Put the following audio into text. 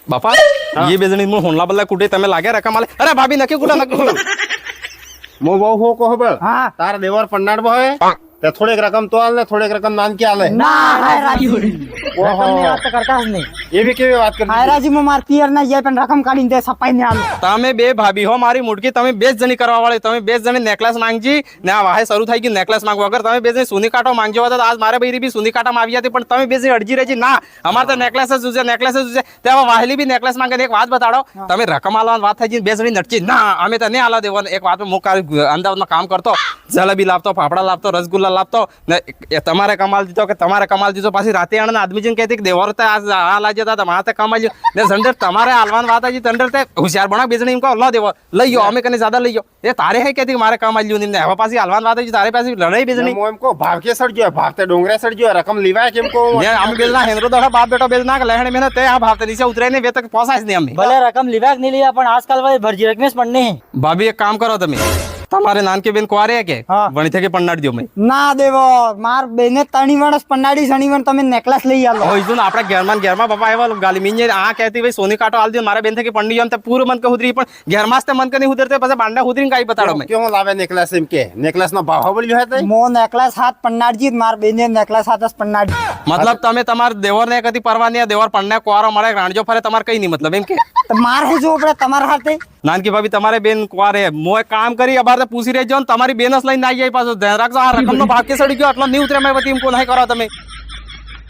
બાપા ये बेजणी मु होनला बल्ला कुठे તમે લાગ્યા રકમ આલે અરે ભાભી નકી કુટા નકી મો બહુ હો કહો બળ હા તાર દેવર પન્નાડ બોય તે થોડીક રકમ તો આલે થોડીક રકમ નાનકી આલે ના હાયરાજી ઓહો રકમની વાત તો કરતા જ નહીં એવી કેવી વાત કરી હાયરાજી માં માર પિયર ના જાય પણ રકમ કાઢીને દે સપાઈ ને આલો તમે બે ભાભી હો મારી મુડકી તમે બે જણી કરવા વાળી તમે બે જણી નેકલેસ માંગજી ને આ વાહે શરૂ થઈ ગઈ નેકલેસ માંગવા વગર તમે બે જણી સોની કાંટો માંગજો હતા આજ મારે બૈરી બી સોની કાંટા માં આવી હતી પણ તમે બે જણી અડજી રહેજી ના અમારે તો નેકલેસ જ જોઈએ નેકલેસ જ જોઈએ ત્યાં વાહેલી બી નેકલેસ માંગે એક વાત બતાડો તમે રકમ આલવાની વાત થઈ ગઈ બે જણી નટકી ના અમે તો નહીં આલા દેવાનું એક વાત હું અમદાવાદમાં કામ કરતો જલેબી લાવતો ફાફડા લાવતો રસગુલ્લા લાવતો ને તમારે કમાલ દીધો કે તમારે કમાલ દીધો પાછી રાતે આણંદ આદમી જઈને કહેતી કે દેવર તે આ લાગ્યા હતા તમારે કમાલ ને સંડર તમારે આલવાની વાત આવી સંડર તે હોશિયાર બના બેજણી એમ કહો લો દેવો લઈ ગયો અમે કને જ્યાદા લઈ ગયો એ તારે હે કહેતી મારે કમાલ લ્યું ને હવે પાછી આલવાની વાત આવી તારે પાછી લડાઈ બેજણી મો એમ કો ભાવ કે સડજો ભાવ તે ડોંગરે સડજો રકમ લીવાય કેમ કો ને અમે બેજના હેન્દ્રો દોડા બાપ બેટો બેજના કે લહેણ મેને તે આ ભાવ તે નીચે ઉતરે ને વે તક પહોંચાય જ નહીં અમે ભલે રકમ લીવા કે નહીં લીવા પણ આજકાલ ભાઈ ભરજી રકમેશ પણ નહીં ભાભી એક કામ કરો તમે તમારે નાનકી બેન કુંવારે કે હા. વણી થકી પન્નાડ દો મેં ના દેવો માર બેને તણી વણસ પન્નાડી સણી વણ તમે નેકલેસ લઈ આલો હોય જો આપણે ઘરમાં બાપા આવ્યા ગાલી મીને આ કહેતી ભાઈ સોની કાંટો આલ દો મારા બેન થકી પન્ની એમ તે પૂરું મન કે ઉતરી પણ ઘરમાં જ તે મન કે નહીં ઉતરતે પછી બાંડા ઉતરીને કાઈ બતાડો મેં કેવું લાવે નેકલેસ એમ કે નેકલેસ નો ભાવ બોલ્યો હે તે મો નેકલેસ હાથ પન્નાડજી માર બેને નેકલેસ હાથ પન્નાડી મતલબ તમે તમાર દેવર ને કદી પરવા નહીં દેવર પન્ને કુવારો મળે રાણજો ફરે તમારે કઈ નહીં મતલબ એમ કે તો માર હે જો આપણે તમારા હાથે નાનકી ભાભી તમારે બેન કુવારે મો એક કામ કરી અબાર પૂછી રહેજો ને તમારી બેનસ લઈને આવી જાય પાછો ધ્યાન રાખજો આ રકમનો ભાગ કે સડી ગયો એટલો નહીં ઉતરે મેં વતી એમ કો નહીં કરો તમે